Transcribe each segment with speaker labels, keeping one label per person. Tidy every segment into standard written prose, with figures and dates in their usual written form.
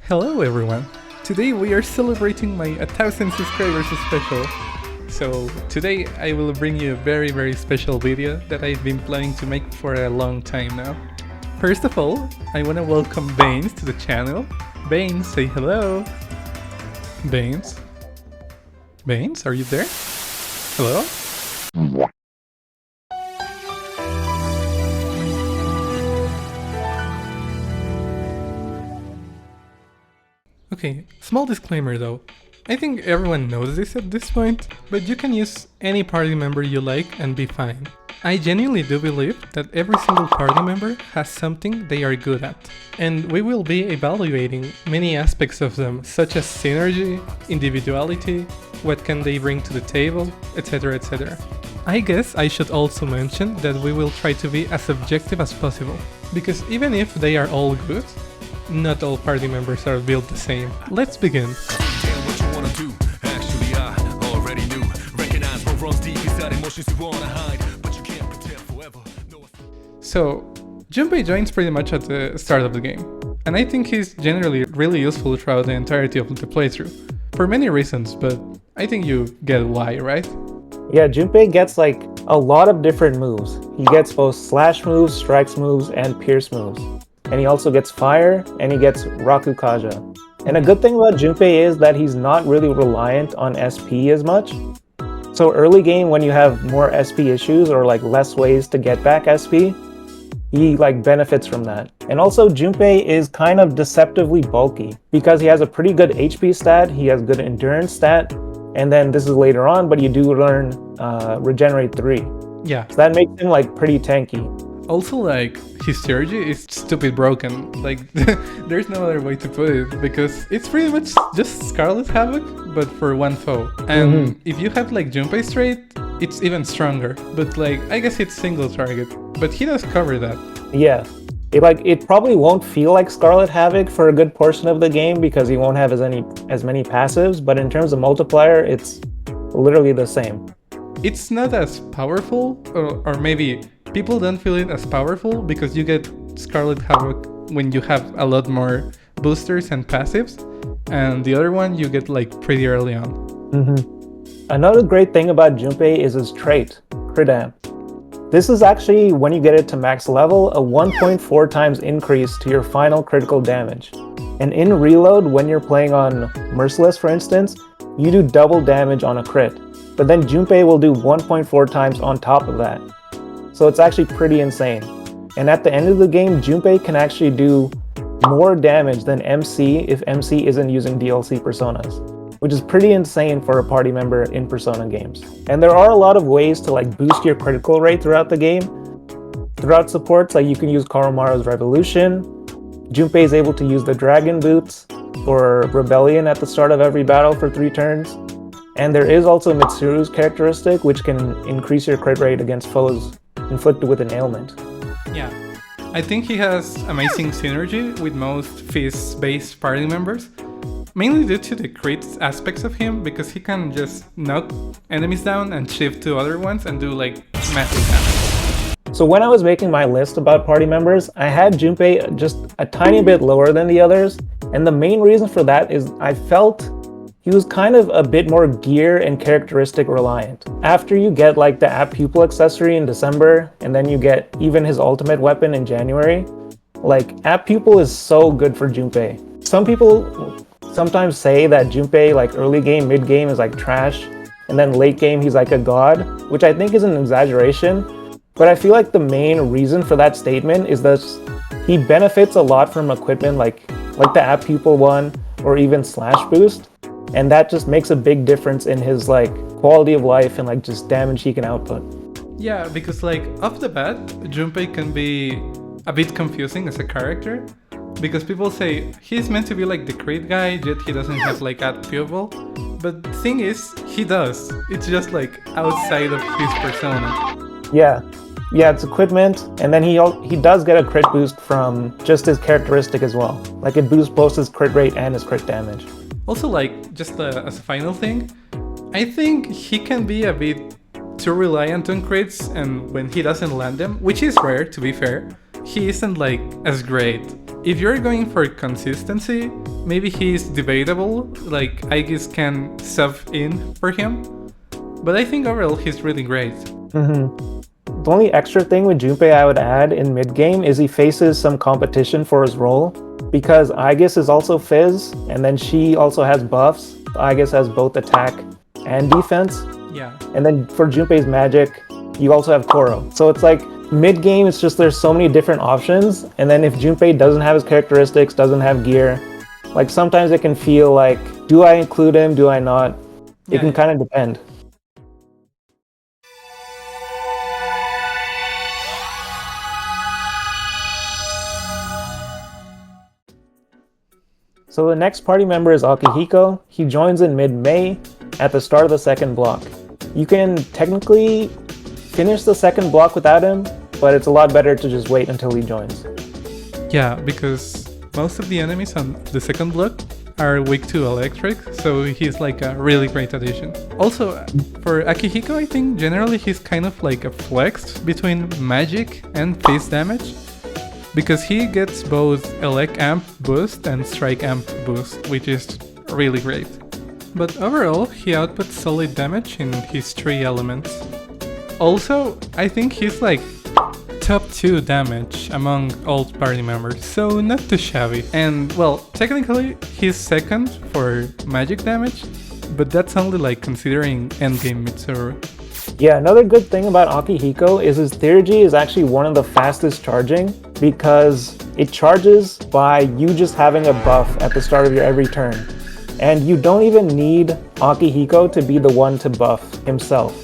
Speaker 1: Hello everyone! Today we are celebrating my 1000 subscribers special. So today I will bring you a very special video that I've been planning to make for a long time now. First of all, I wanna welcome Baines to the channel. Baines, say hello! Baines? Baines, are you there? Hello? Okay, small disclaimer though. I think everyone knows this at this point, but you can use any party member you like and be fine. I genuinely do believe that every single party member has something they are good at, and we will be evaluating many aspects of them, such as synergy, individuality, what can they bring to the table, etc, etc. I guess I should also mention that we will try to be as objective as possible, because even if they are all good, not all party members are built the same. Let's begin. So, Junpei joins pretty much at the start of the game, and I think he's generally really useful throughout the entirety of the playthrough. For many reasons, but I think you get why, right?
Speaker 2: Yeah, Junpei gets like a lot of different moves. He gets both slash moves, strikes moves, and pierce moves. And he also gets fire, and he gets Rakukaja. And a good thing about Junpei is that he's not really reliant on SP as much. So early game, when you have more SP issues or like less ways to get back SP, he like benefits from that. And also Junpei is kind of deceptively bulky because he has a pretty good HP stat, he has good endurance stat, and then this is later on, but you do learn regenerate 3.
Speaker 1: Yeah.
Speaker 2: So that makes him like pretty tanky.
Speaker 1: Also, like, his synergy is stupid broken. Like, there's no other way to put it, because it's pretty much just Scarlet Havoc, but for one foe. And if you have, like, Junpei straight, it's even stronger. But, like, I guess it's single target. But he does cover that.
Speaker 2: Yeah. It probably won't feel like Scarlet Havoc for a good portion of the game, because he won't have as many passives, but in terms of multiplier, it's literally the same.
Speaker 1: It's not as powerful, or maybe people don't feel it as powerful because you get Scarlet Havoc when you have a lot more boosters and passives, and the other one you get like pretty early on.
Speaker 2: Another great thing about Junpei is his trait, Crit Amp. This is actually, when you get it to max level, a 1.4 times increase to your final critical damage. And in reload, when you're playing on Merciless for instance, you do double damage on a crit. But then Junpei will do 1.4 times on top of that. So it's actually pretty insane. And at the end of the game, Junpei can actually do more damage than MC if MC isn't using DLC personas, which is pretty insane for a party member in Persona games. And there are a lot of ways to like boost your critical rate throughout the game. Throughout supports, like you can use Koromaru's Revolution. Junpei is able to use the Dragon Boots or Rebellion at the start of every battle for 3 turns. And there is also Mitsuru's characteristic, which can increase your crit rate against foes inflicted with an ailment.
Speaker 1: Yeah, I think he has amazing synergy with most Fizz-based party members, mainly due to the crit aspects of him, because he can just knock enemies down and shift to other ones and do like massive damage.
Speaker 2: So when I was making my list about party members, I had Junpei just a tiny bit lower than the others, and the main reason for that is I felt he was kind of a bit more gear and characteristic reliant. After you get like the App Pupil accessory in December, and then you get even his ultimate weapon in January, like App Pupil is so good for Junpei. Some people sometimes say that Junpei like early game, mid game is like trash, and then late game he's like a god, which I think is an exaggeration. But I feel like the main reason for that statement is that he benefits a lot from equipment like the App Pupil one, or even Slash Boost. And that just makes a big difference in his like quality of life and like just damage he can output.
Speaker 1: Yeah, because like off the bat, Junpei can be a bit confusing as a character, because people say he's meant to be like the crit guy, yet he doesn't have like a pupil. But the thing is, he does. It's just like outside of his persona.
Speaker 2: Yeah, it's equipment, and then he does get a crit boost from just his characteristic as well. Like it boosts both his crit rate and his crit damage.
Speaker 1: Also, like, just as a final thing, I think he can be a bit too reliant on crits, and when he doesn't land them, which is rare to be fair, he isn't like as great. if you're going for consistency, maybe he's debatable, like Aigis can sub in for him. But I think overall he's really great.
Speaker 2: The only extra thing with Junpei I would add in mid-game is he faces some competition for his role, because Aigis is also Fizz, and then she also has buffs. Aigis has both attack and defense.
Speaker 1: Yeah.
Speaker 2: And then for Junpei's magic, you also have Koro. So it's like mid-game, it's just there's so many different options, and then if Junpei doesn't have his characteristics, doesn't have gear, like sometimes it can feel like, do I include him, do I not? It can kind of depend. So the next party member is Akihiko. He joins in mid-May at the start of the second block. You can technically finish the second block without him, but it's a lot better to just wait until he joins.
Speaker 1: Yeah, because most of the enemies on the second block are weak to electric, so he's like a really great addition. Also, for Akihiko, I think generally he's kind of like a flex between magic and face damage, because he gets both elect amp boost and strike amp boost, which is really great. But overall, he outputs solid damage in his 3 elements. Also, I think he's like top 2 damage among all party members, so not too shabby. And well, technically he's second for magic damage, but that's only like considering endgame Mitsuru.
Speaker 2: Yeah, another good thing about Akihiko is his Theurgy is actually one of the fastest charging, because it charges by you just having a buff at the start of your every turn. And you don't even need Akihiko to be the one to buff himself.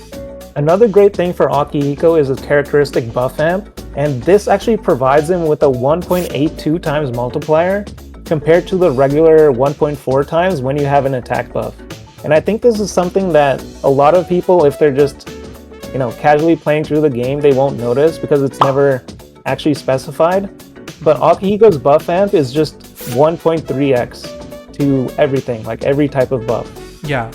Speaker 2: Another great thing for Akihiko is his characteristic buff amp, and this actually provides him with a 1.82 times multiplier compared to the regular 1.4 times when you have an attack buff. And I think this is something that a lot of people, if they're just, casually playing through the game, they won't notice because it's never actually specified. But Akihiko's buff amp is just 1.3x to everything, like every type of buff.
Speaker 1: Yeah.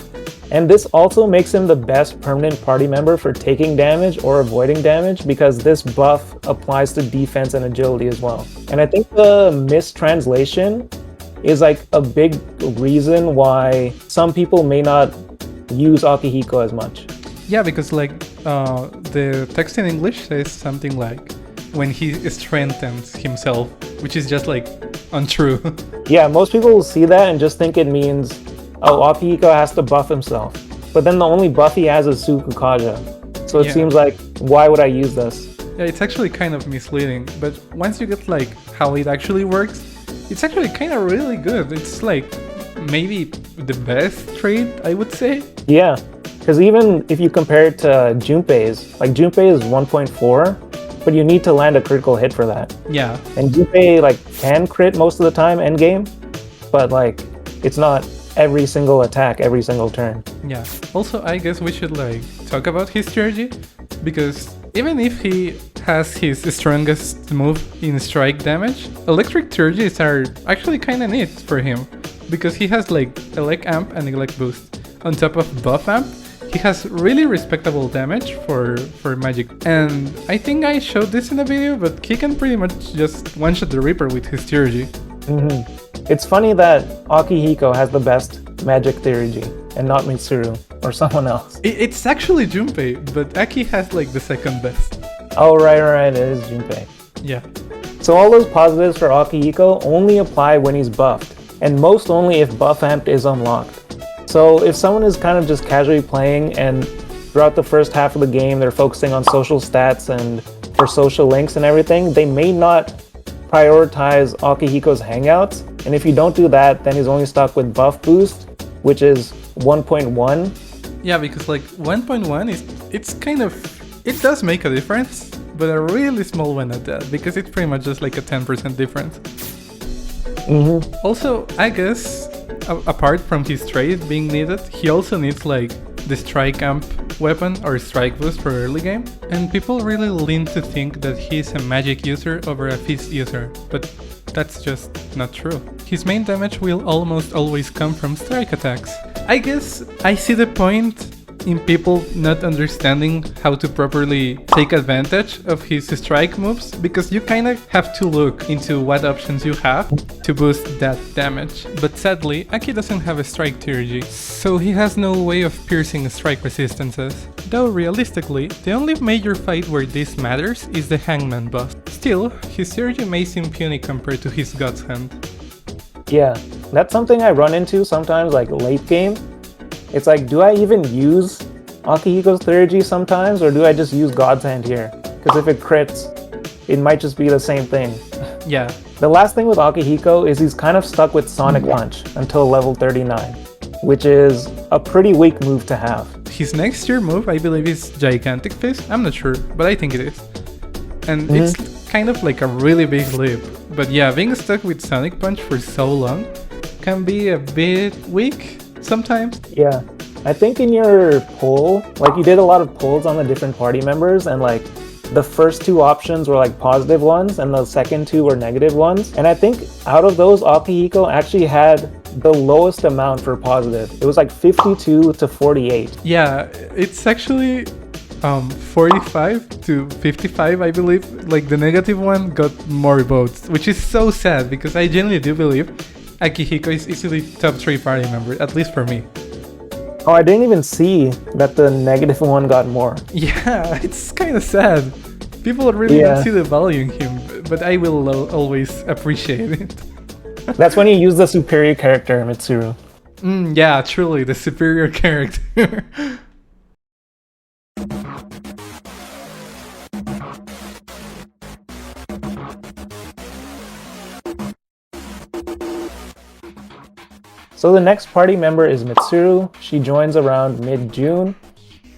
Speaker 2: And this also makes him the best permanent party member for taking damage or avoiding damage, because this buff applies to defense and agility as well. And I think the mistranslation is like a big reason why some people may not use Akihiko as much.
Speaker 1: Yeah, because like the text in English says something like when he strengthens himself, which is just like untrue.
Speaker 2: Yeah, most people will see that and just think it means, oh, Akihiko has to buff himself. But then the only buff he has is Sukukaja. So it seems like, why would I use this?
Speaker 1: Yeah, it's actually kind of misleading, but once you get like how it actually works, it's actually kind of really good. It's like maybe the best trade, I would say.
Speaker 2: Yeah, because even if you compare it to Junpei's, like Junpei is 1.4, but you need to land a critical hit for that.
Speaker 1: Yeah.
Speaker 2: And Junpei like can crit most of the time endgame, but like it's not every single attack, every single turn.
Speaker 1: Yeah. Also, I guess we should like talk about his strategy, because even if he has his strongest move in strike damage, electric Theurgies are actually kind of neat for him, because he has like elect amp and elect boost. On top of buff amp, he has really respectable damage for magic. And I think I showed this in a video, but he can pretty much just one-shot the Reaper with his Theurgy.
Speaker 2: It's funny that Akihiko has the best magic Theurgy and not Mitsuru or someone else.
Speaker 1: It's actually Junpei, but Aki has like the second best.
Speaker 2: Oh, right, it is Junpei.
Speaker 1: Yeah.
Speaker 2: So all those positives for Akihiko only apply when he's buffed, and most only if buff amp is unlocked. So if someone is kind of just casually playing and throughout the first half of the game they're focusing on social stats and for social links and everything, they may not prioritize Akihiko's hangouts, and if you don't do that, then he's only stuck with buff boost, which is 1.1.
Speaker 1: Yeah, because like 1.1 it does make a difference, but a really small one at that, because it's pretty much just like a 10% difference. Also, I guess apart from his trade being needed, he also needs like the strike amp weapon or strike boost for early game, and people really lean to think that he's a magic user over a fizz user, but that's just not true. His main damage will almost always come from strike attacks. I guess I see the point in people not understanding how to properly take advantage of his strike moves, because you kind of have to look into what options you have to boost that damage. But sadly, Aki doesn't have a strike tier G, so he has no way of piercing strike resistances. Though realistically, the only major fight where this matters is the Hangman boss. Still, his tier G may seem puny compared to his God's Hand.
Speaker 2: Yeah, that's something I run into sometimes, like late game. It's like, do I even use Akihiko's Theurgy sometimes, or do I just use God's Hand here? Because if it crits, it might just be the same thing.
Speaker 1: Yeah.
Speaker 2: The last thing with Akihiko is he's kind of stuck with Sonic Punch until level 39, which is a pretty weak move to have.
Speaker 1: His next tier move, I believe, is Gigantic Fist. I'm not sure, but I think it is. And it's kind of like a really big leap. But yeah, being stuck with Sonic Punch for so long can be a bit weak sometimes.
Speaker 2: Yeah, I think in your poll, like you did a lot of polls on the different party members, and like the first two options were like positive ones and the second two were negative ones. And I think out of those, Akihiko actually had the lowest amount for positive. It was like 52 to 48.
Speaker 1: Yeah, it's actually 45 to 55, I believe. Like the negative one got more votes, which is so sad because I genuinely do believe Akihiko is easily top 3 party member, at least for me.
Speaker 2: Oh, I didn't even see that the negative one got more.
Speaker 1: Yeah, it's kind of sad. People really don't see the value in him, but I will always appreciate it.
Speaker 2: That's when you use the superior character, Mitsuru.
Speaker 1: Yeah, truly, the superior character.
Speaker 2: So the next party member is Mitsuru. She joins around mid-June,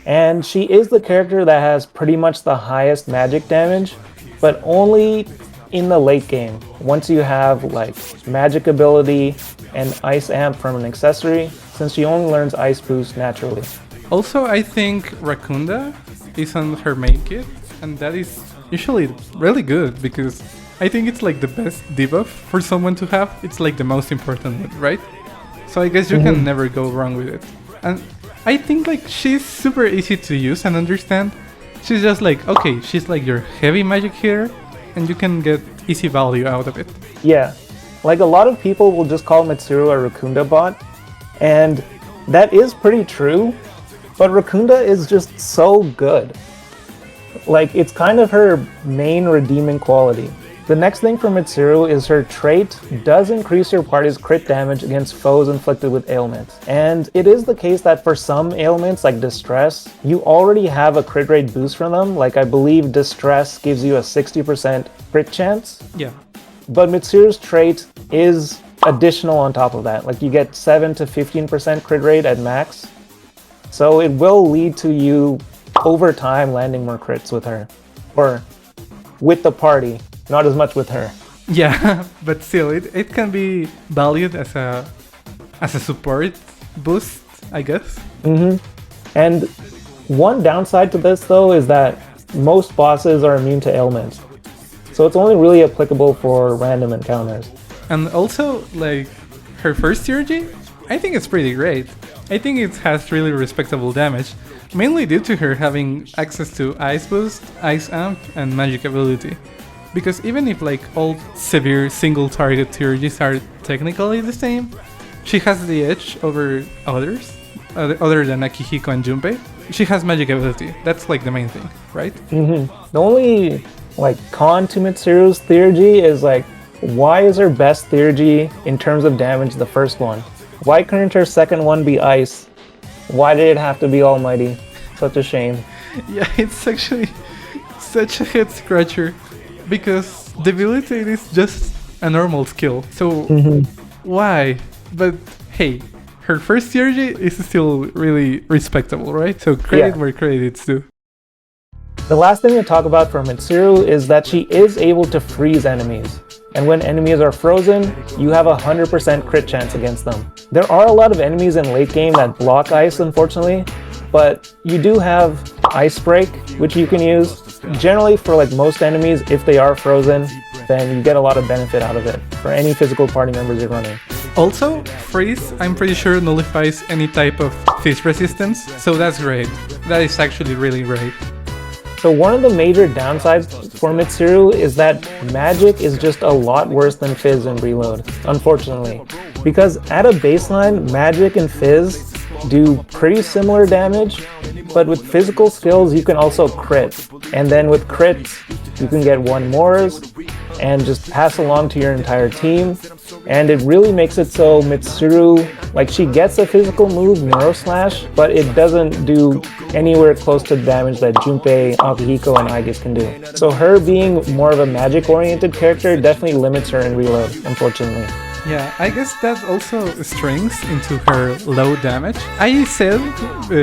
Speaker 2: and she is the character that has pretty much the highest magic damage, but only in the late game, once you have like magic ability and ice amp from an accessory, since she only learns ice boost naturally.
Speaker 1: Also, I think Rakunda is on her main kit, and that is usually really good because I think it's like the best debuff for someone to have. It's like the most important one, right? So I guess you can never go wrong with it. And I think like she's super easy to use and understand. She's just like, okay, she's like your heavy magic hitter, and you can get easy value out of it.
Speaker 2: Yeah, like a lot of people will just call Mitsuru a Rakunda bot, and that is pretty true, but Rakunda is just so good. Like, it's kind of her main redeeming quality. The next thing for Mitsuru is her trait does increase your party's crit damage against foes inflicted with ailments. And it is the case that for some ailments like Distress, you already have a crit rate boost from them. Like I believe Distress gives you a 60% crit chance.
Speaker 1: Yeah.
Speaker 2: But Mitsuru's trait is additional on top of that. Like you get 7 to 15% crit rate at max. So it will lead to you over time landing more crits with her. Or with the party. Not as much with her.
Speaker 1: Yeah, but still, it can be valued as a support boost, I guess.
Speaker 2: And one downside to this, though, is that most bosses are immune to ailments. So it's only really applicable for random encounters.
Speaker 1: And also, like, her first tier G, I think it's pretty great. I think it has really respectable damage, mainly due to her having access to Ice Boost, Ice Amp, and Magic Ability. Because even if like all severe single target tier Gs are technically the same, she has the edge over others, other than Akihiko and Junpei. She has magic ability. That's like the main thing, right?
Speaker 2: The only like con to Mitsuru's Theurgy is like, why is her best Theurgy in terms of damage the first one? Why couldn't her second one be Ice? Why did it have to be Almighty? Such a shame.
Speaker 1: Yeah, it's actually such a head scratcher. Because debilitate is just a normal skill, so why? But hey, her first tier G is still really respectable, right? So credit where credit's due.
Speaker 2: The last thing to talk about for Mitsuru is that she is able to freeze enemies. And when enemies are frozen, you have a 100% crit chance against them. There are a lot of enemies in late game that block ice, unfortunately, but you do have Ice Break, which you can use. Generally, for like most enemies, if they are frozen, then you get a lot of benefit out of it for any physical party members you're running.
Speaker 1: Also, freeze, I'm pretty sure nullifies any type of fizz resistance, so that's great. That is actually really great.
Speaker 2: So one of the major downsides for Mitsuru is that magic is just a lot worse than fizz and reload, unfortunately. Because at a baseline, magic and fizz do pretty similar damage, but with physical skills you can also crit. And then with crits, you can get 1-mores and just pass along to your entire team. And it really makes it so Mitsuru, like, she gets a physical move, Neuro Slash, but it doesn't do anywhere close to the damage that Junpei, Akihiko, and Aigis can do. So her being more of a magic-oriented character definitely limits her in reload, unfortunately.
Speaker 1: Yeah, I guess that also strings into her low damage. I said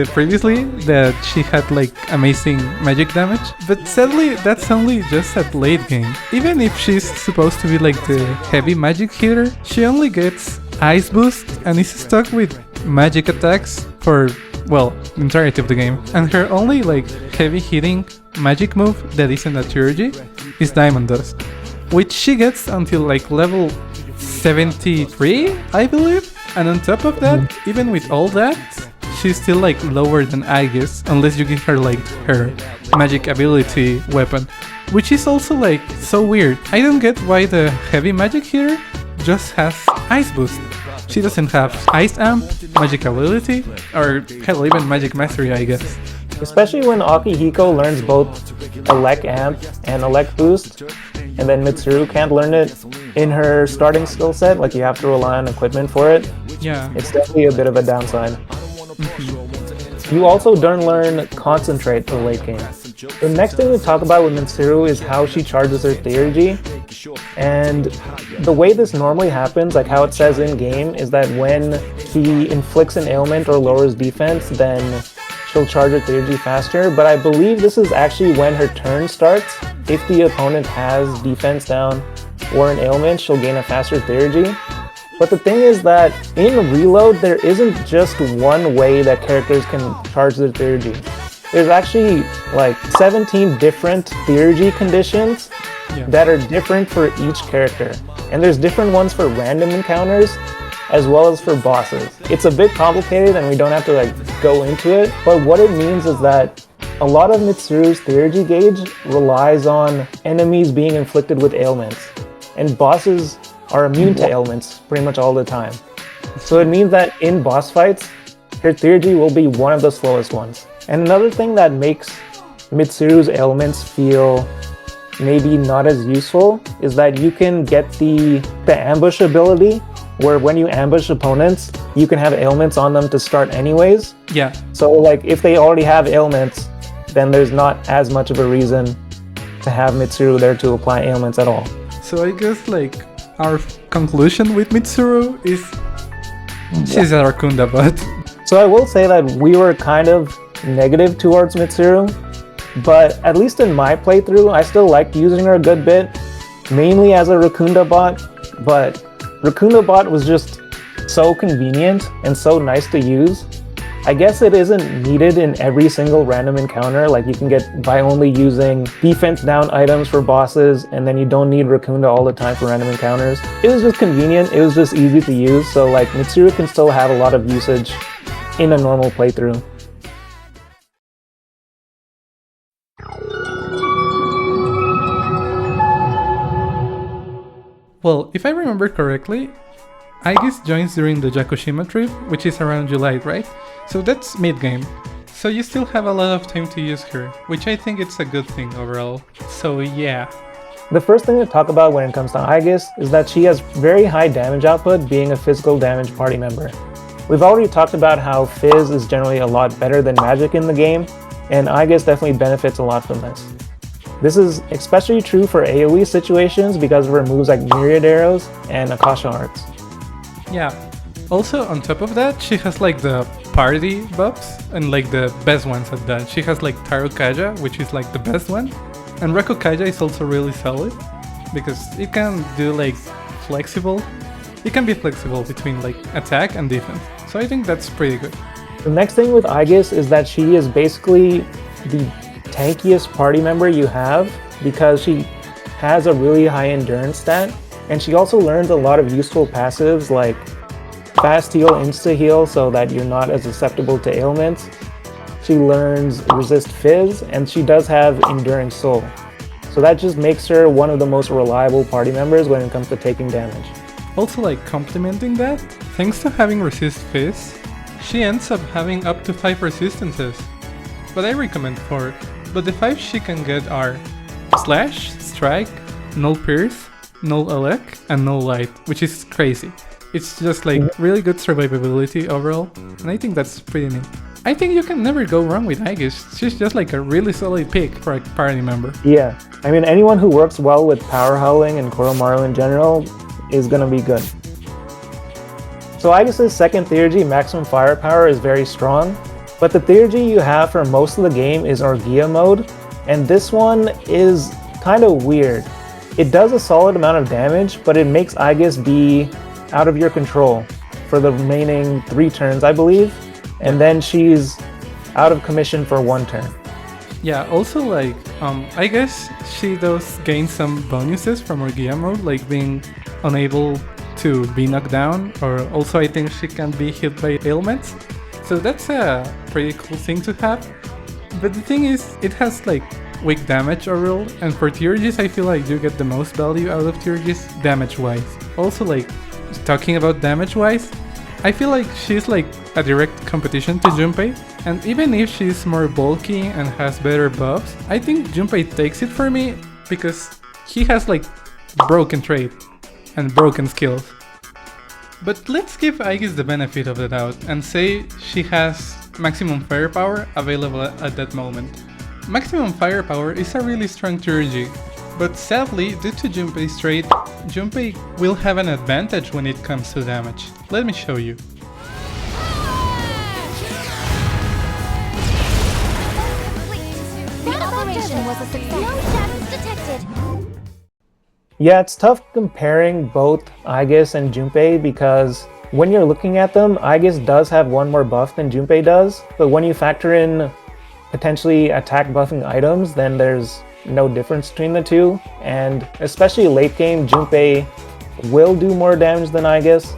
Speaker 1: previously that she had like amazing magic damage, but sadly that's only just at late game. Even if she's supposed to be like the heavy magic hitter, she only gets Ice Boost and is stuck with magic attacks for, well, the entirety of the game. And her only like heavy hitting magic move that isn't a Tuviee is Diamond Dust, which she gets until like level 73, I believe. And on top of that, even with all that, she's still like lower than Aigis, unless you give her like her magic ability weapon, which is also like so weird. I don't get why the heavy magic hitter just has Ice Boost. She doesn't have Ice Amp, magic ability, or hell, even magic mastery, I guess.
Speaker 2: Especially when Akihiko learns both Elect Amp and Elect Boost, and then Mitsuru can't learn it in her starting skill set, like you have to rely on equipment for it.
Speaker 1: Yeah.
Speaker 2: It's definitely a bit of a downside. You also don't learn Concentrate for late game. The next thing to talk about with Mitsuru is how she charges her Theurgy. And the way this normally happens, like how it says in game, is that when he inflicts an ailment or lowers defense, then she'll charge her Theurgy faster. But I believe this is actually when her turn starts. If the opponent has defense down or an ailment, she'll gain a faster Theurgy. But the thing is that in Reload, there isn't just one way that characters can charge their Theurgy. There's actually like 17 different Theurgy conditions that are different for each character. And there's different ones for random encounters as well as for bosses. It's a bit complicated and we don't have to like go into it, but what it means is that a lot of Mitsuru's Theurgy gauge relies on enemies being inflicted with ailments, and bosses are immune to ailments pretty much all the time. So it means that in boss fights, her Theurgy will be one of the slowest ones. And another thing that makes Mitsuru's ailments feel maybe not as useful is that you can get the ambush ability, where when you ambush opponents, you can have ailments on them to start anyways.
Speaker 1: Yeah.
Speaker 2: So like if they already have ailments, then there's not as much of a reason to have Mitsuru there to apply ailments at all.
Speaker 1: So I guess like our conclusion with Mitsuru is she's a Rakunda bot.
Speaker 2: So I will say that we were kind of negative towards Mitsuru, but at least in my playthrough, I still liked using her a good bit, mainly as a Rakunda bot, but Rakunda bot was just so convenient and so nice to use. I guess it isn't needed in every single random encounter, like you can get by only using defense down items for bosses, and then you don't need Rakunda all the time for random encounters. It was just convenient, it was just easy to use, so like Mitsuru can still have a lot of usage in a normal playthrough.
Speaker 1: Well, if I remember correctly, Aigis joins during the Yakushima trip, which is around July, right? So that's mid-game. So you still have a lot of time to use her, which I think it's a good thing overall. So yeah.
Speaker 2: The first thing to talk about when it comes to Aigis is that she has very high damage output, being a physical damage party member. We've already talked about how Fizz is generally a lot better than magic in the game, and Aigis definitely benefits a lot from this. This is especially true for AoE situations because of her moves like Myriad Arrows and Akasha Arts.
Speaker 1: Yeah. Also, on top of that, she has like the party buffs and like the best ones at that. She has like Taro Kaja, which is like the best one. And Reko Kaja is also really solid because it can do like flexible. It can be flexible between like attack and defense. So I think that's pretty good.
Speaker 2: The next thing with Aigis is that she is basically the tankiest party member you have because she has a really high endurance stat, and she also learns a lot of useful passives like fast heal, insta heal, so that you're not as susceptible to ailments. She learns resist fizz, and she does have enduring soul. So that just makes her one of the most reliable party members when it comes to taking damage.
Speaker 1: Also, like, complementing that, thanks to having resist fizz, she ends up having up to 5 resistances. But I recommend 4, but the 5 she can get are Slash, Strike, Null Pierce, Null Elec, and Null Light, which is crazy. It's just like really good survivability overall, and I think that's pretty neat. I think you can never go wrong with Aigis. She's just like a really solid pick for a party member.
Speaker 2: Yeah, I mean, anyone who works well with Power Howling and Koromaru in general is gonna be good. So Aigis' second Theurgy, Maximum Firepower, is very strong, but the Theurgy you have for most of the game is Orgia mode, and this one is kind of weird. It does a solid amount of damage, but it makes Aigis be out of your control for the remaining 3 turns, I believe, and then she's out of commission for 1 turn.
Speaker 1: Yeah, also like, I guess she does gain some bonuses from Orgia mode, like being unable to be knocked down, or also I think she can be hit by ailments. So that's a pretty cool thing to have. But the thing is, it has like weak damage overall, and for Theurgys I feel like you get the most value out of Theurgys damage-wise. Also, like, talking about damage-wise, I feel like she's like a direct competition to Junpei, and even if she's more bulky and has better buffs, I think Junpei takes it for me because he has like broken trade and broken skills. But let's give Aigis the benefit of the doubt and say she has Maximum Firepower available at that moment. Maximum Firepower is a really strong Theurgy, but sadly, due to Junpei's trade, Junpei will have an advantage when it comes to damage. Let me show you.
Speaker 3: The operation was a success. No status detected.
Speaker 2: Yeah, it's tough comparing both Aigis and Junpei because when you're looking at them, Aigis does have 1 more buff than Junpei does, but when you factor in potentially attack buffing items, then there's no difference between the two, and especially late game, Junpei will do more damage than Aigis.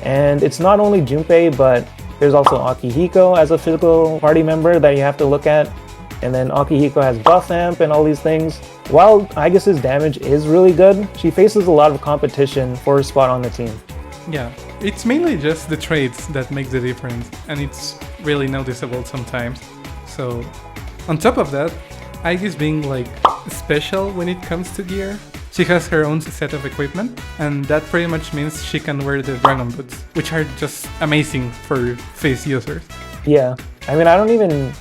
Speaker 2: And it's not only Junpei, but there's also Akihiko as a physical party member that you have to look at, and then Akihiko has buff amp and all these things. While Aigis' damage is really good, she faces a lot of competition for her spot on the team.
Speaker 1: Yeah, it's mainly just the trades that make the difference, and it's really noticeable sometimes. So, on top of that, Aigis being like special when it comes to gear, she has her own set of equipment, and that pretty much means she can wear the dragon boots, which are just amazing for face users.
Speaker 2: Yeah, I mean, I don't even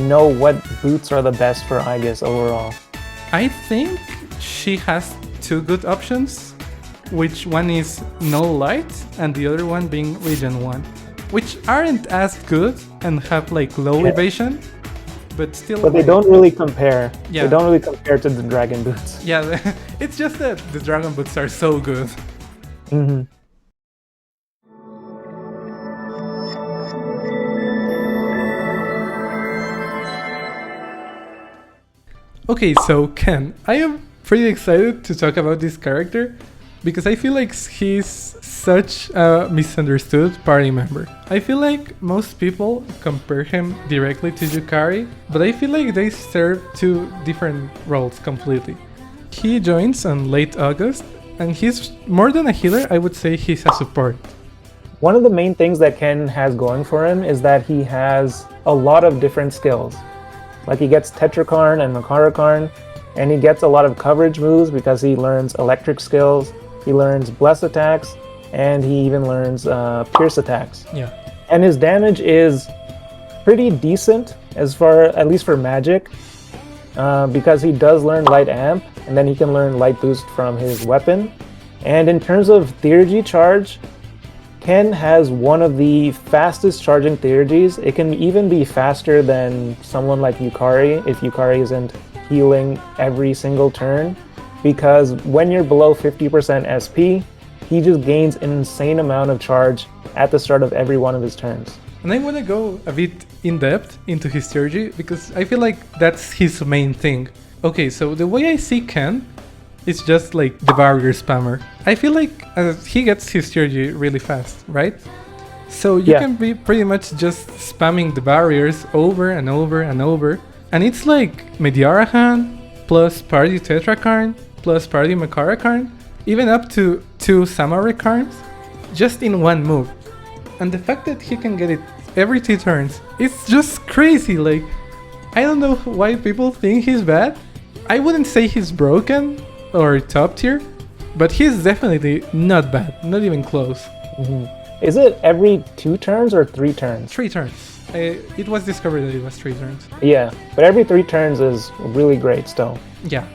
Speaker 2: know what boots are the best for Aigis overall.
Speaker 1: I think she has 2 good options, which one is Null Light and the other one being Regen 1, which aren't as good and have like low evasion, but still.
Speaker 2: But they don't really compare.
Speaker 1: Yeah.
Speaker 2: They don't really compare to the dragon boots.
Speaker 1: Yeah, it's just that the dragon boots are so good.
Speaker 2: Mm-hmm.
Speaker 1: Okay, so Ken, I am pretty excited to talk about this character because I feel like he's such a misunderstood party member. I feel like most people compare him directly to Yukari, but I feel like they serve 2 different roles completely. He joins on late August, and he's more than a healer, I would say he's a support.
Speaker 2: One of the main things that Ken has going for him is that he has a lot of different skills. Like he gets Tetrakarn and Makarakarn, and he gets a lot of coverage moves because he learns electric skills, he learns bless attacks, and he even learns pierce attacks.
Speaker 1: Yeah.
Speaker 2: And his damage is pretty decent as far, at least for magic, because he does learn light amp, and then he can learn light boost from his weapon. And in terms of Theurgy charge, Ken has one of the fastest charging Theurgies. It can even be faster than someone like Yukari if Yukari isn't healing every single turn, because when you're below 50% SP, he just gains an insane amount of charge at the start of every one of his turns.
Speaker 1: And I want to go a bit in depth into his Theurgy because I feel like that's his main thing. Okay, so the way I see Ken, It's just like the barrier spammer. I feel like he gets his Sergi really fast, right? So you can be pretty much just spamming the barriers over and over and over. And it's like Mediarahan plus party Tetrakarn plus party Makarakarn, even up to 2 Samarikarns, just in one move. And the fact that he can get it every 2 turns, it's just crazy. Like, I don't know why people think he's bad. I wouldn't say he's broken or top tier, but he's definitely not bad, not even close.
Speaker 2: Is it every 2 turns or 3 turns?
Speaker 1: 3 turns. It was discovered that it was 3 turns.
Speaker 2: Yeah, but every 3 turns is really great still.
Speaker 1: Yeah.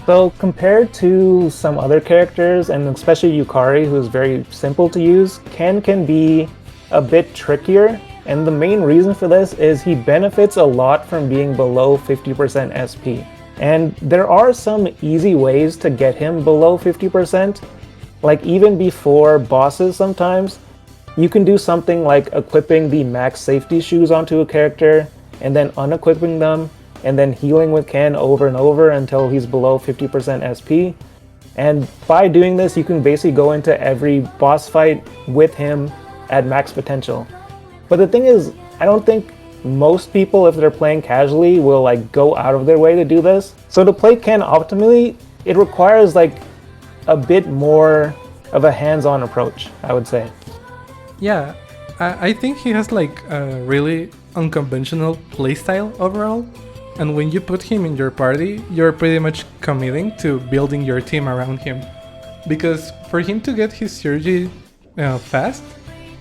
Speaker 2: So compared to some other characters, and especially Yukari, who's very simple to use, Ken can be a bit trickier. And the main reason for this is he benefits a lot from being below 50% SP. And there are some easy ways to get him below 50%. Like even before bosses sometimes, you can do something like equipping the max safety shoes onto a character, and then unequipping them, and then healing with Ken over and over until he's below 50% SP. And by doing this, you can basically go into every boss fight with him at max potential. But the thing is, I don't think most people, if they're playing casually, will like go out of their way to do this. So to play Ken optimally, it requires like a bit more of a hands-on approach, I would say.
Speaker 1: Yeah, I think he has like a really unconventional playstyle overall. And when you put him in your party, you're pretty much committing to building your team around him. Because for him to get his Sergi fast,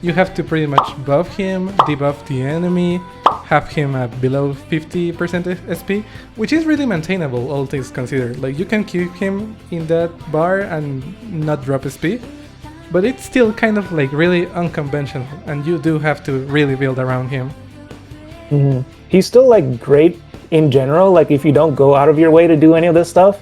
Speaker 1: you have to pretty much buff him, debuff the enemy, have him at below 50% SP, which is really maintainable, all things considered. Like, you can keep him in that bar and not drop SP, but it's still kind of like really unconventional, and you do have to really build around him.
Speaker 2: He's still like great in general, like if you don't go out of your way to do any of this stuff.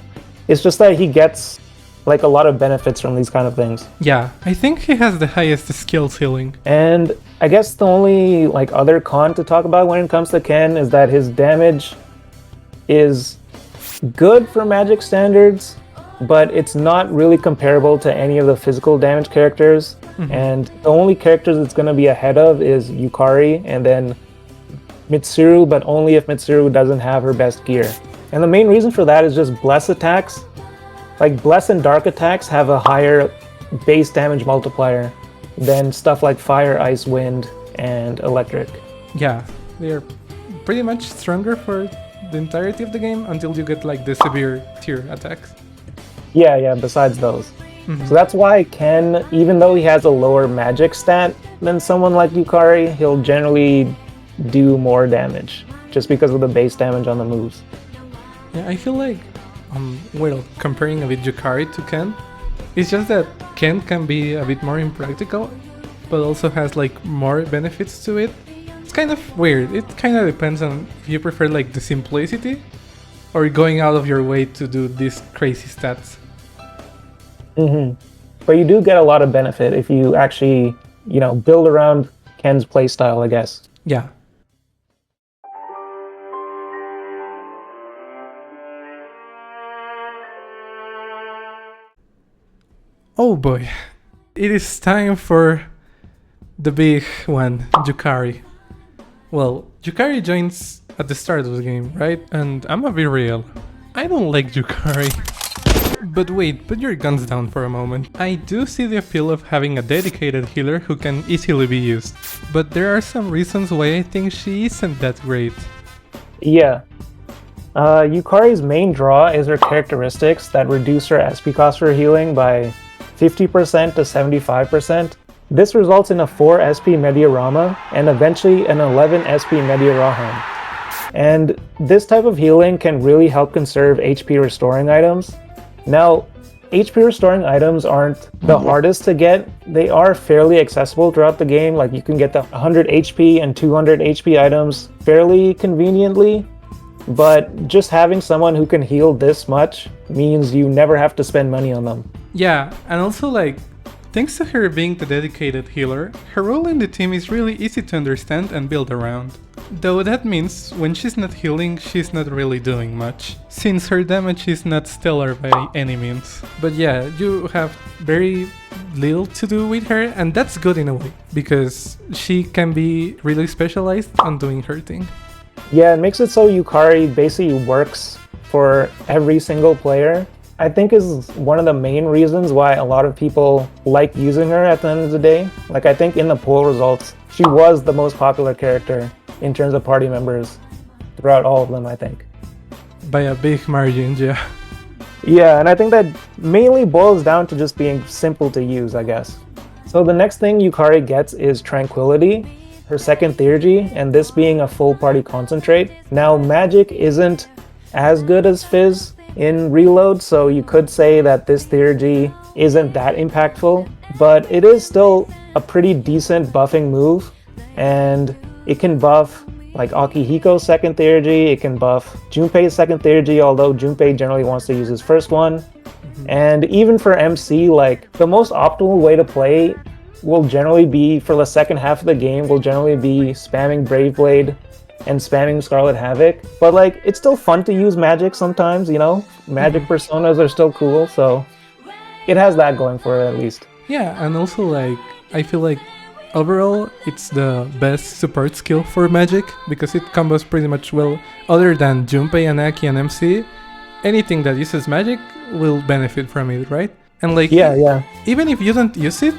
Speaker 2: It's just that he gets like a lot of benefits from these kind of things.
Speaker 1: Yeah, I think he has the highest skill ceiling.
Speaker 2: And I guess the only like other con to talk about when it comes to Ken is that his damage is good for Magic standards, but it's not really comparable to any of the physical damage characters. And the only characters it's going to be ahead of is Yukari and then Mitsuru, but only if Mitsuru doesn't have her best gear. And the main reason for that is just Bless attacks. Like Bless and Dark attacks have a higher base damage multiplier than stuff like Fire, Ice, Wind, and Electric.
Speaker 1: Yeah, they're pretty much stronger for the entirety of the game until you get like the severe tier attacks.
Speaker 2: Yeah, besides those. So that's why Ken, even though he has a lower magic stat than someone like Yukari, he'll generally do more damage just because of the base damage on the moves.
Speaker 1: Yeah, I feel like well, comparing a bit Yukari to Ken, it's just that Ken can be a bit more impractical, but also has like more benefits to it. It's kind of weird. It kind of depends on if you prefer like the simplicity or going out of your way to do these crazy stats.
Speaker 2: But you do get a lot of benefit if you actually, build around Ken's playstyle, I guess.
Speaker 1: Yeah. Oh boy, it is time for the big one, Yukari. Well, Yukari joins at the start of the game, right? And I'm gonna be real, I don't like Yukari. But wait, put your guns down for a moment. I do see the appeal of having a dedicated healer who can easily be used, but there are some reasons why I think she isn't that great.
Speaker 2: Yeah. Yukari's main draw is her characteristics that reduce her SP cost for healing by 50% to 75%. This results in a 4 SP Mediarama and eventually an 11 SP Mediarahan. And this type of healing can really help conserve HP restoring items. Now, HP restoring items aren't the hardest to get. They are fairly accessible throughout the game. Like you can get the 100 HP and 200 HP items fairly conveniently. But just having someone who can heal this much means you never have to spend money on them.
Speaker 1: Yeah, and also like, thanks to her being the dedicated healer, her role in the team is really easy to understand and build around. Though that means when she's not healing, she's not really doing much, since her damage is not stellar by any means. But yeah, you have very little to do with her, and that's good in a way, because she can be really specialized on doing her thing.
Speaker 2: Yeah, it makes it so Yukari basically works for every single player. I think is one of the main reasons why a lot of people like using her at the end of the day. Like, I think in the poll results, she was the most popular character in terms of party members throughout all of them, I think.
Speaker 1: By a big margin, yeah.
Speaker 2: Yeah, and I think that mainly boils down to just being simple to use, I guess. So the next thing Yukari gets is Tranquility, her second theurgy, and this being a full party concentrate. Now, magic isn't as good as Fizz in Reload, so you could say that this theurgy isn't that impactful, but it is still a pretty decent buffing move, and it can buff like Akihiko's second theurgy, it can buff Junpei's second theurgy, although Junpei generally wants to use his first one. And even for MC, like, the most optimal way to play will generally be, for the second half of the game, will generally be spamming Brave Blade and spamming Scarlet Havoc. But like, it's still fun to use magic sometimes, you know? Magic personas are still cool, so it has that going for it at least.
Speaker 1: Yeah, and also like, I feel like overall it's the best support skill for magic, because it combos pretty much well. Other than Junpei and Aki and MC, anything that uses magic will benefit from it, right? And like,
Speaker 2: yeah.
Speaker 1: Even if you don't use it,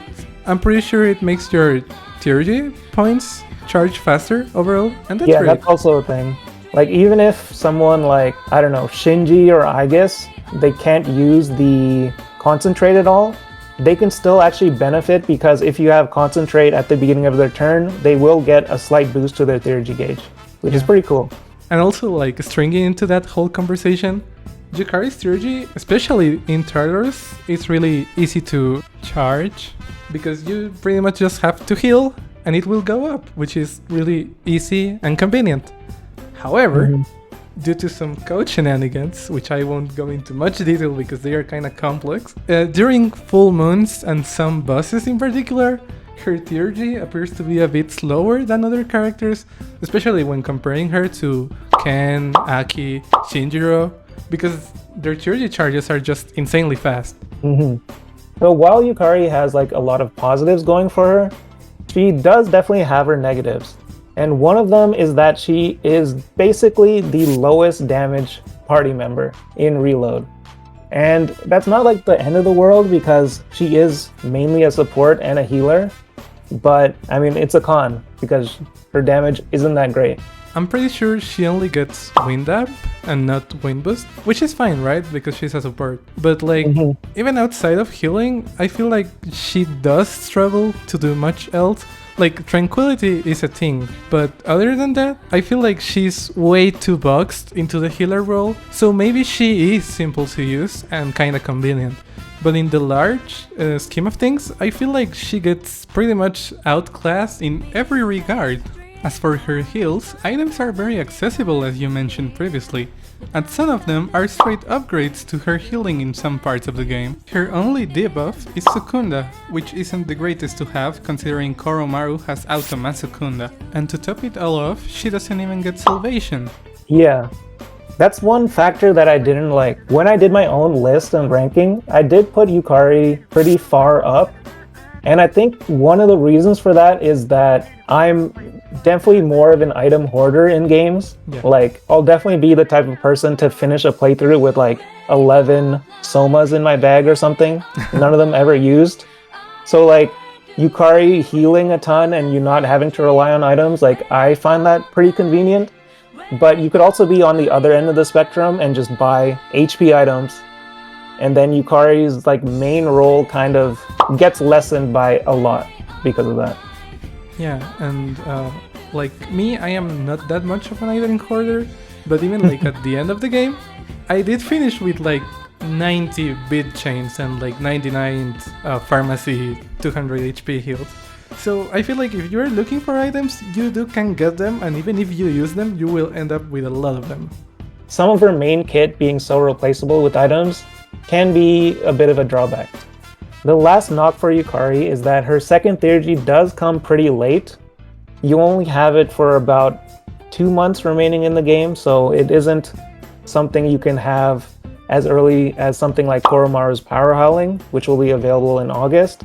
Speaker 1: I'm pretty sure it makes your theurgy points charge faster overall, and that's great.
Speaker 2: That's also a thing. Like, even if someone like, I don't know, Shinji or Aigis, they can't use the concentrate at all, they can still actually benefit, because if you have concentrate at the beginning of their turn, they will get a slight boost to their theurgy gauge, which is pretty cool.
Speaker 1: And also, like, stringing into that whole conversation, Yukari's theurgy, especially in Tartarus, is really easy to charge, because you pretty much just have to heal and it will go up, which is really easy and convenient. However, due to some code shenanigans, which I won't go into much detail because they are kind of complex, during full moons and some bosses in particular, her theurgy appears to be a bit slower than other characters, especially when comparing her to Ken, Aki, Shinjiro, because their theurgy charges are just insanely fast.
Speaker 2: So while Yukari has like a lot of positives going for her, she does definitely have her negatives. And one of them is that she is basically the lowest damage party member in Reload. And that's not like the end of the world, because she is mainly a support and a healer. But I mean, it's a con, because her damage isn't that great.
Speaker 1: I'm pretty sure she only gets Wind Up and not Wind Boost, which is fine, right? Because she's a support. But like, even outside of healing, I feel like she does struggle to do much else. Like, Tranquility is a thing, but other than that, I feel like she's way too boxed into the healer role, so maybe she is simple to use and kinda convenient. But in the large scheme of things, I feel like she gets pretty much outclassed in every regard. As for her heals, items are very accessible, as you mentioned previously, and some of them are straight upgrades to her healing in some parts of the game. Her only debuff is Sukunda, which isn't the greatest to have considering Koromaru has Automa Sukunda, and to top it all off, she doesn't even get Salvation.
Speaker 2: Yeah, that's one factor that I didn't like. When I did my own list and ranking, I did put Yukari pretty far up, and I think one of the reasons for that is that I'm definitely more of an item hoarder in games. Like, I'll definitely be the type of person to finish a playthrough with like 11 somas in my bag or something, none of them ever used. So like, Yukari healing a ton and you not having to rely on items, like, I find that pretty convenient. But you could also be on the other end of the spectrum and just buy HP items, and then Yukari's like main role kind of gets lessened by a lot because of that.
Speaker 1: Yeah, and like me, I am not that much of an item hoarder, but even like at the end of the game, I did finish with like 90 bid chains and like 99 pharmacy 200 HP heals. So I feel like if you're looking for items, you can get them, and even if you use them, you will end up with a lot of them.
Speaker 2: Some of her main kit being so replaceable with items can be a bit of a drawback. The last knock for Yukari is that her second theurgy does come pretty late. You only have it for about 2 months remaining in the game, so it isn't something you can have as early as something like Koromaru's Power Howling, which will be available in August.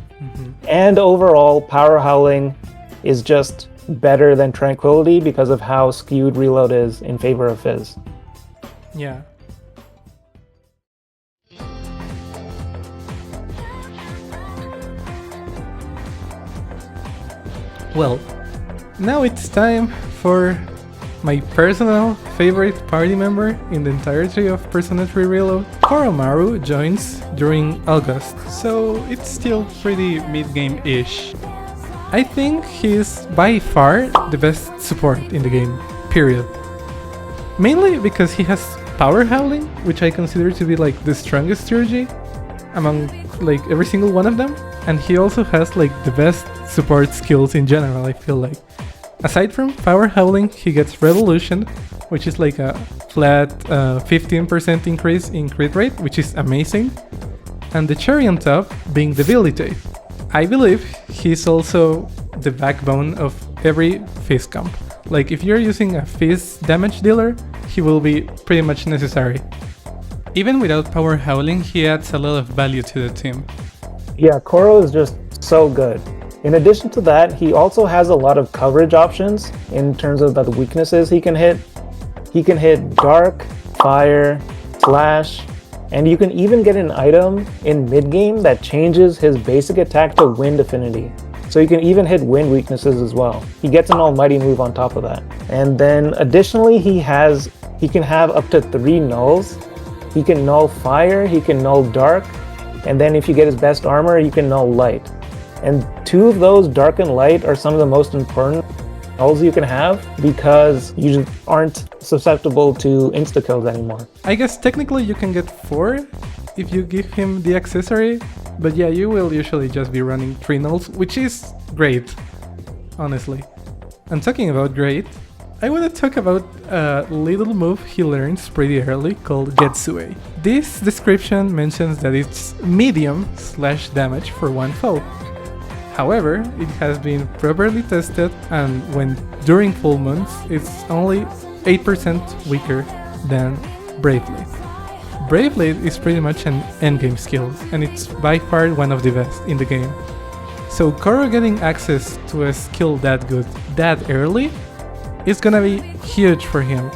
Speaker 2: And overall, Power Howling is just better than Tranquility because of how skewed Reload is in favor of Fizz.
Speaker 1: Yeah. Well, now it's time for my personal favorite party member in the entirety of Persona 3 Reload. Koromaru joins during August, so it's still pretty mid-game-ish. I think he's by far the best support in the game, period. Mainly because he has Power Howling, which I consider to be like the strongest strategy among like every single one of them, and he also has like the best support skills in general, I feel like. Aside from Power Howling, he gets Revolution, which is like a flat 15% increase in crit rate, which is amazing. And the cherry on top being Debilitate. I believe he's also the backbone of every Fizz comp. Like if you're using a Fizz damage dealer, he will be pretty much necessary. Even without Power Howling, he adds a lot of value to the team.
Speaker 2: Yeah, Koro is just so good. In addition to that, he also has a lot of coverage options in terms of the weaknesses he can hit. He can hit Dark, Fire, Slash, and you can even get an item in mid-game that changes his basic attack to Wind Affinity. So you can even hit Wind weaknesses as well. He gets an almighty move on top of that. And then additionally, he can have up to 3 nulls. He can null Fire, he can null Dark, and then if you get his best armor, you can null Light. And 2 of those, Dark and Light, are some of the most important nulls you can have because you just aren't susceptible to insta-kills anymore.
Speaker 1: I guess technically you can get 4 if you give him the accessory, but yeah, you will usually just be running 3 nulls, which is great, honestly. And talking about great, I want to talk about a little move he learns pretty early called Getsue. This description mentions that it's medium/damage for one foe. However, it has been properly tested, and when during full moons, it's only 8% weaker than Brave Blade. Brave Blade is pretty much an endgame skill, and it's by far one of the best in the game. So Koro getting access to a skill that good that early is gonna be huge for him,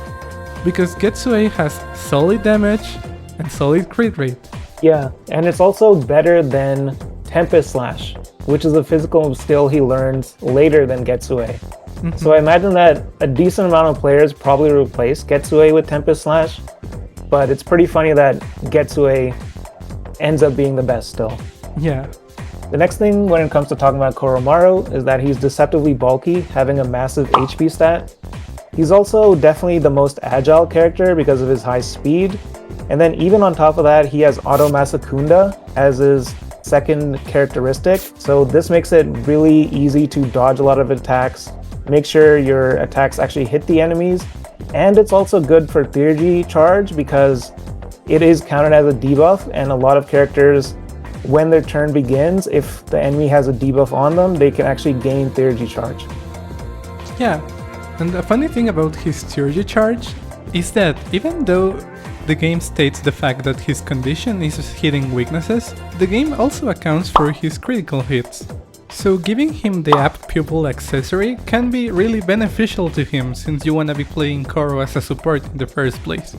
Speaker 1: because Getsue has solid damage and solid crit rate.
Speaker 2: Yeah, and it's also better than Tempest Slash, which is a physical skill he learns later than Getsue. So I imagine that a decent amount of players probably replace Getsue with Tempest Slash, but it's pretty funny that Getsue ends up being the best still.
Speaker 1: Yeah.
Speaker 2: The next thing when it comes to talking about Koromaru is that he's deceptively bulky, having a massive HP stat. He's also definitely the most agile character because of his high speed, and then even on top of that, he has Auto Masakunda as his second characteristic, so this makes it really easy to dodge a lot of attacks, make sure your attacks actually hit the enemies, and it's also good for Theurgy charge because it is counted as a debuff, and a lot of characters, when their turn begins, if the enemy has a debuff on them, they can actually gain Theurgy charge.
Speaker 1: Yeah, and the funny thing about his Theurgy charge is that even though the game states the fact that his condition is hitting weaknesses, the game also accounts for his critical hits. So giving him the Apt Pupil accessory can be really beneficial to him since you wanna be playing Koro as a support in the first place,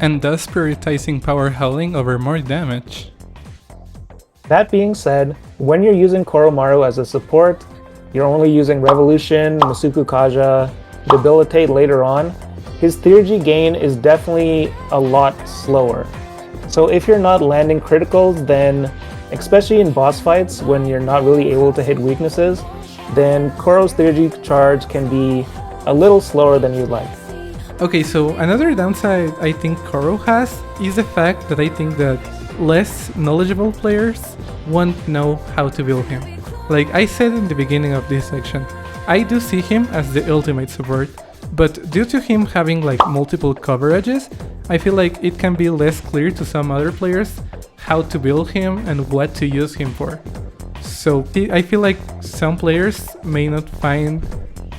Speaker 1: and thus prioritizing Power Howling over more damage.
Speaker 2: That being said, when you're using Koromaru as a support, you're only using Revolution, Masuku Kaja, Debilitate later on, his Theurgy gain is definitely a lot slower. So if you're not landing criticals, then especially in boss fights when you're not really able to hit weaknesses, then Koro's Theurgy charge can be a little slower than you'd like.
Speaker 1: Okay, so another downside I think Koro has is the fact that I think that less knowledgeable players won't know how to build him. Like I said in the beginning of this section, I do see him as the ultimate support, but due to him having like multiple coverages, I feel like it can be less clear to some other players how to build him and what to use him for. So I feel like some players may not find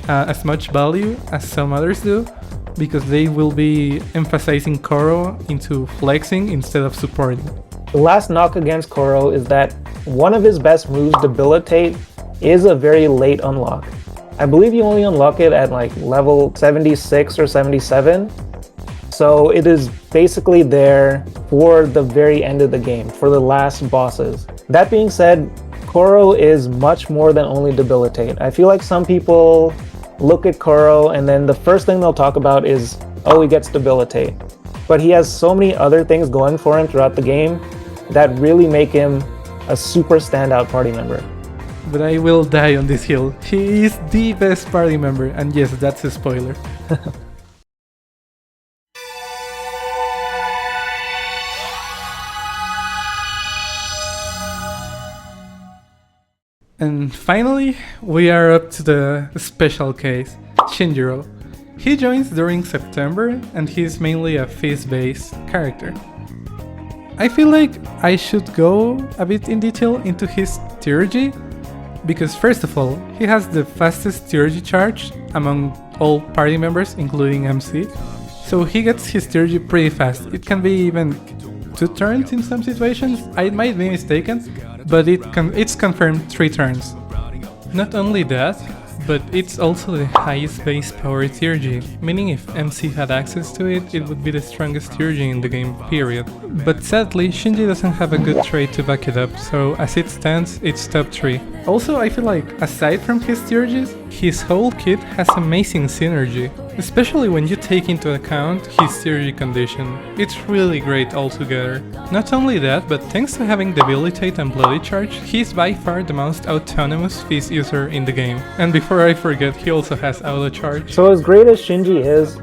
Speaker 1: as much value as some others do, because they will be emphasizing Koro into flexing instead of supporting.
Speaker 2: The last knock against Koro is that one of his best moves, Debilitate, is a very late unlock. I believe you only unlock it at like level 76 or 77, so it is basically there for the very end of the game, for the last bosses. That being said, Koro is much more than only Debilitate. I feel like some people look at Koro and then the first thing they'll talk about is, oh, he gets Debilitate. But he has so many other things going for him throughout the game that really make him a super standout party member.
Speaker 1: But I will die on this hill. He is the best party member, and yes, that's a spoiler. And finally, we are up to the special case, Shinjiro. He joins during September, and he's mainly a Fizz-based character. I feel like I should go a bit in detail into his theurgy, because first of all, he has the fastest theurgy charge among all party members, including MC, so he gets his theurgy pretty fast. It can be even 2 turns in some situations, I might be mistaken, but it's confirmed 3 turns. Not only that, but it's also the highest base power theurgy, meaning if MC had access to it, it would be the strongest theurgy in the game, period. But sadly, Shinji doesn't have a good trait to back it up, so as it stands, it's top 3. Also, I feel like, aside from his theurgies, his whole kit has amazing synergy, especially when you take into account his theurgy condition. It's really great altogether. Not only that, but thanks to having Debilitate and Bloody Charge, he's by far the most autonomous Fizz user in the game. And before I forget, he also has Auto Charge.
Speaker 2: So as great as Shinji is,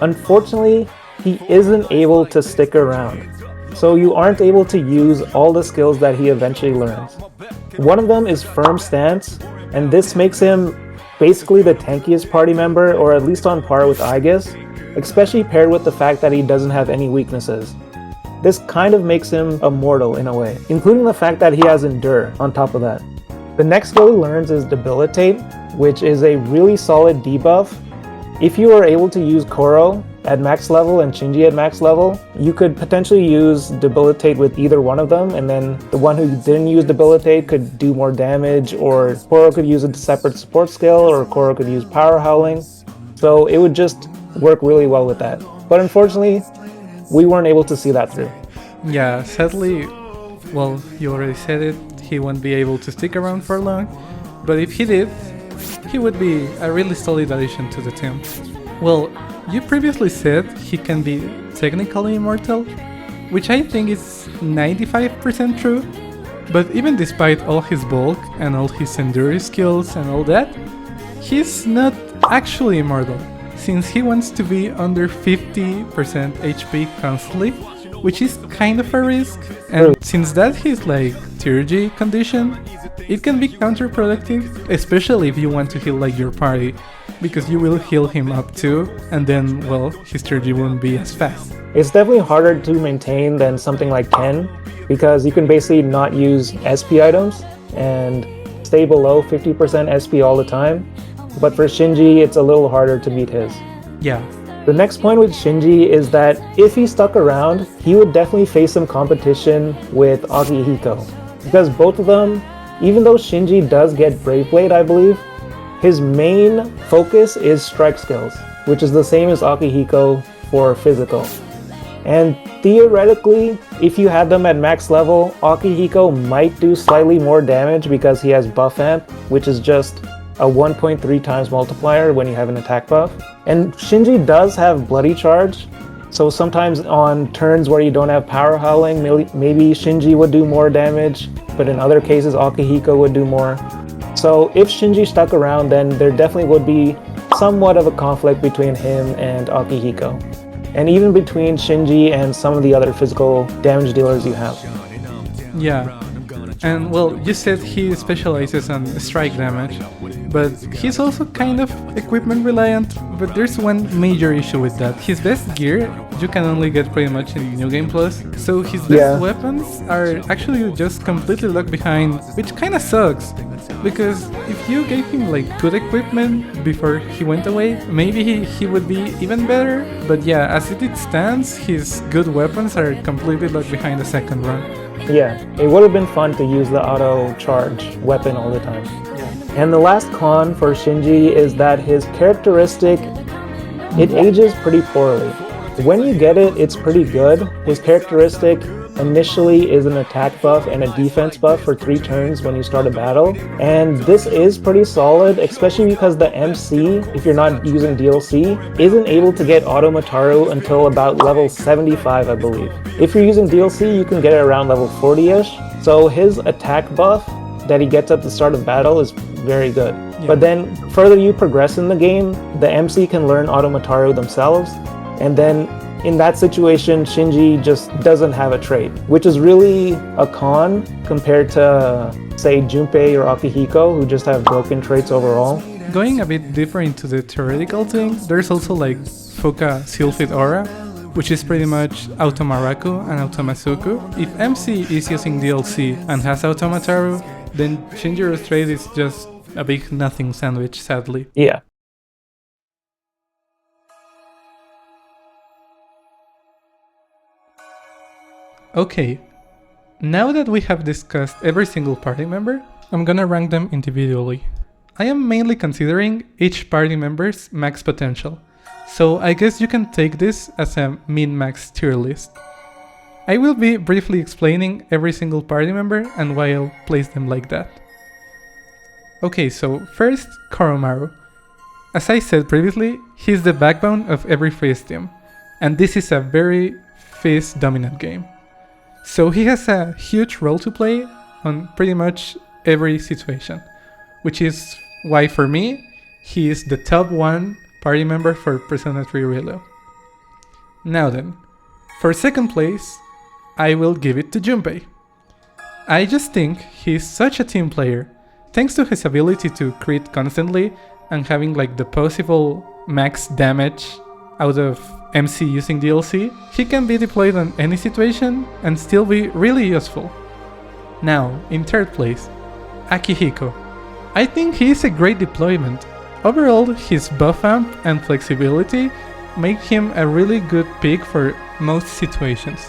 Speaker 2: unfortunately, he isn't able to stick around. So you aren't able to use all the skills that he eventually learns. One of them is Firm Stance, and this makes him basically the tankiest party member, or at least on par with Aigis, especially paired with the fact that he doesn't have any weaknesses. This kind of makes him immortal in a way, including the fact that he has Endure on top of that. The next skill he learns is Debilitate, which is a really solid debuff. If you are able to use Koro at max level and Shinji at max level, you could potentially use Debilitate with either one of them, and then the one who didn't use Debilitate could do more damage, or Koro could use a separate support skill, or Koro could use Power Howling. So it would just work really well with that. But unfortunately, we weren't able to see that through.
Speaker 1: Yeah, sadly, well, you already said it, he won't be able to stick around for long, but if he did, he would be a really solid addition to the team. Well, you previously said he can be technically immortal, which I think is 95% true, but even despite all his bulk and all his endurance skills and all that, he's not actually immortal, since he wants to be under 50% HP constantly, which is kind of a risk, and since that he's like theurgy condition, it can be counterproductive, especially if you want to heal like your party, because you will heal him up too, and then, well, his theurgy won't be as fast.
Speaker 2: It's definitely harder to maintain than something like Ken, because you can basically not use SP items and stay below 50% SP all the time, but for Shinji it's a little harder to beat his.
Speaker 1: Yeah.
Speaker 2: The next point with Shinji is that if he stuck around, he would definitely face some competition with Akihiko, because both of them, even though Shinji does get Brave Blade, I believe, his main focus is strike skills, which is the same as Akihiko for physical. And theoretically, if you had them at max level, Akihiko might do slightly more damage because he has buff amp, which is just a 1.3 times multiplier when you have an attack buff. And Shinji does have Bloody Charge, so sometimes on turns where you don't have Power Howling, maybe Shinji would do more damage, but in other cases Akihiko would do more. So if Shinji stuck around, then there definitely would be somewhat of a conflict between him and Akihiko, and even between Shinji and some of the other physical damage dealers you have.
Speaker 1: Yeah. And well, you said he specializes on strike damage, but he's also kind of equipment reliant, but there's one major issue with that. His best gear you can only get pretty much in New Game Plus, so his best weapons are actually just completely locked behind, which kinda sucks, because if you gave him like good equipment before he went away, maybe he would be even better, but yeah, as it stands, his good weapons are completely locked behind the second run.
Speaker 2: Yeah, it would have been fun to use the auto charge weapon all the time. And the last con for Shinji is that his characteristic, it ages pretty poorly. When you get it, it's pretty good. His characteristic initially is an attack buff and a defense buff for 3 turns when you start a battle. And this is pretty solid, especially because the MC, if you're not using DLC, isn't able to get Automataru until about level 75, I believe. If you're using DLC, you can get it around level 40-ish. So his attack buff that he gets at the start of battle is very good. Yeah. But then further you progress in the game, the MC can learn Automataru themselves, and then in that situation, Shinji just doesn't have a trait, which is really a con compared to, say, Junpei or Akihiko, who just have broken traits overall.
Speaker 1: Going a bit deeper into the theoretical thing, there's also like Fuka Sylphid Aura, which is pretty much Automaraku and Automasuku. If MC is using DLC and has Automataru, then Shinjiro's trait is just a big nothing sandwich, sadly.
Speaker 2: Yeah.
Speaker 1: Okay, now that we have discussed every single party member, I'm gonna rank them individually. I am mainly considering each party member's max potential, so I guess you can take this as a min-max tier list. I will be briefly explaining every single party member and why I'll place them like that. Okay, so first, Koromaru. As I said previously, he's the backbone of every Fizz team, and this is a very Fizz dominant game. So he has a huge role to play on pretty much every situation, which is why for me, he is the top 1 party member for Persona 3 Reload. Now then, for second place, I will give it to Junpei. I just think he's such a team player, thanks to his ability to crit constantly and having like the possible max damage out of MC using DLC, he can be deployed on any situation and still be really useful. Now, in third place, Akihiko. I think he is a great deployment. Overall, his buff amp and flexibility make him a really good pick for most situations.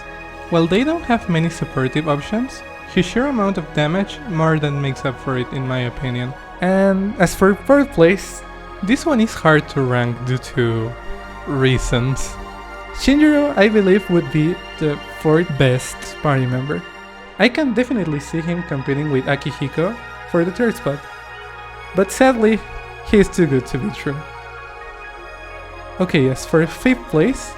Speaker 1: While they don't have many supportive options, his sheer amount of damage more than makes up for it in my opinion. And as for fourth place, this one is hard to rank due to reasons. Shinjiro, I believe, would be the 4th best party member. I can definitely see him competing with Akihiko for the 3rd spot, but sadly, he is too good to be true. Okay, as for 5th place,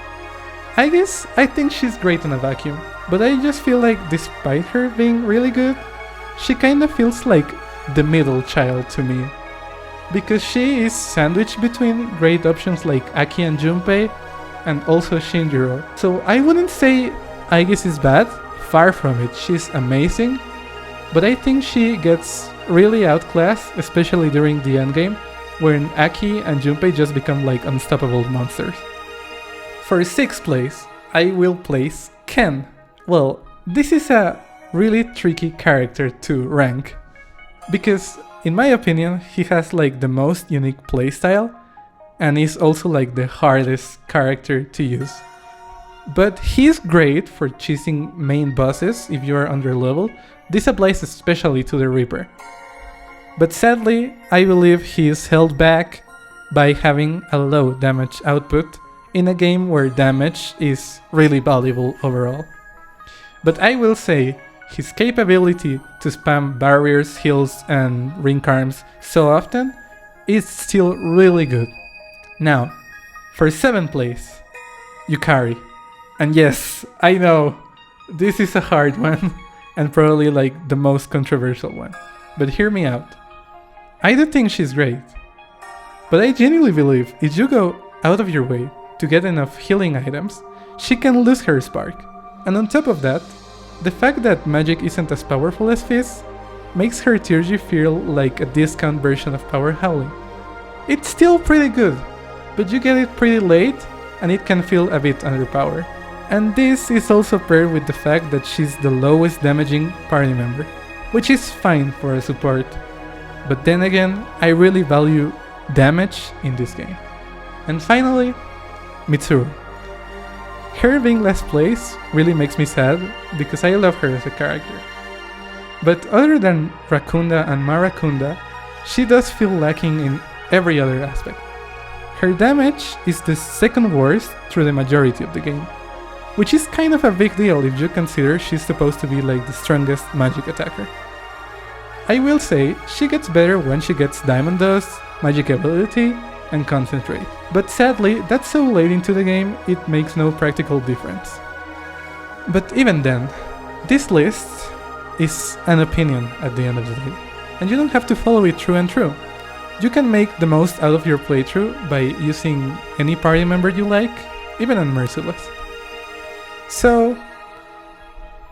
Speaker 1: Aigis, I think she's great in a vacuum, but I just feel like despite her being really good, she kinda feels like the middle child to me. Because she is sandwiched between great options like Aki and Junpei, and also Shinjiro. So I wouldn't say Aigis is bad, far from it, she's amazing, but I think she gets really outclassed, especially during the endgame, when Aki and Junpei just become like unstoppable monsters. For 6th place, I will place Ken. Well, this is a really tricky character to rank, because in my opinion, he has like the most unique playstyle and is also like the hardest character to use. But he's great for chasing main bosses if you are underleveled. This applies especially to the Reaper. But sadly, I believe he is held back by having a low damage output in a game where damage is really valuable overall. But I will say, his capability to spam barriers, heals and ring arms so often is still really good. Now, for 7th place, Yukari. And yes, I know, this is a hard one and probably like the most controversial one. But hear me out. I do think she's great, but I genuinely believe if you go out of your way to get enough healing items, she can lose her spark. And on top of that, the fact that magic isn't as powerful as Fizz makes her Teargy feel like a discount version of Power Howling. It's still pretty good, but you get it pretty late and it can feel a bit underpowered. And this is also paired with the fact that she's the lowest damaging party member, which is fine for a support. But then again, I really value damage in this game. And finally, Mitsuru. Her being last place really makes me sad because I love her as a character. But other than Rakunda and Marakunda, she does feel lacking in every other aspect. Her damage is the second worst through the majority of the game, which is kind of a big deal if you consider she's supposed to be like the strongest magic attacker. I will say, she gets better when she gets Diamond Dust, Magic Ability, and Concentrate. But sadly, that's so late into the game, it makes no practical difference. But even then, this list is an opinion at the end of the day, and you don't have to follow it through and through. You can make the most out of your playthrough by using any party member you like, even on Merciless. So,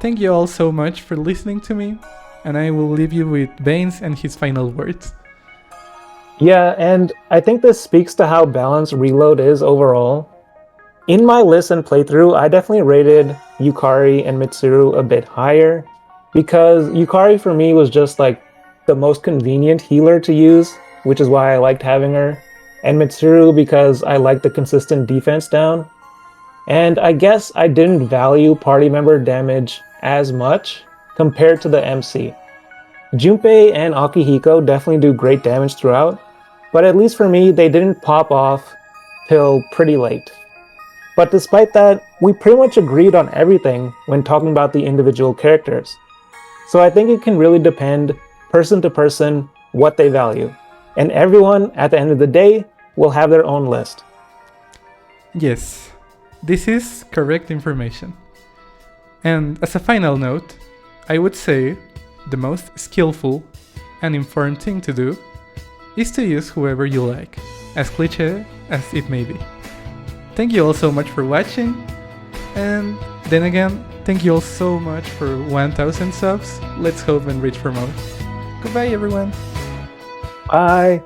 Speaker 1: thank you all so much for listening to me, and I will leave you with Baines and his final words.
Speaker 2: Yeah, and I think this speaks to how balanced Reload is overall. In my list and playthrough, I definitely rated Yukari and Mitsuru a bit higher, because Yukari for me was just like the most convenient healer to use, which is why I liked having her, and Mitsuru because I liked the consistent defense down. And I guess I didn't value party member damage as much compared to the MC. Junpei and Akihiko definitely do great damage throughout, but at least for me, they didn't pop off till pretty late. But despite that, we pretty much agreed on everything when talking about the individual characters. So I think it can really depend person to person what they value. And everyone, at the end of the day, will have their own list.
Speaker 1: Yes, this is correct information. And as a final note, I would say the most skillful and informed thing to do is to use whoever you like, as cliché as it may be. Thank you all so much for watching, and then again, thank you all so much for 1000 subs. Let's hope and reach for more. Goodbye everyone.
Speaker 2: Bye.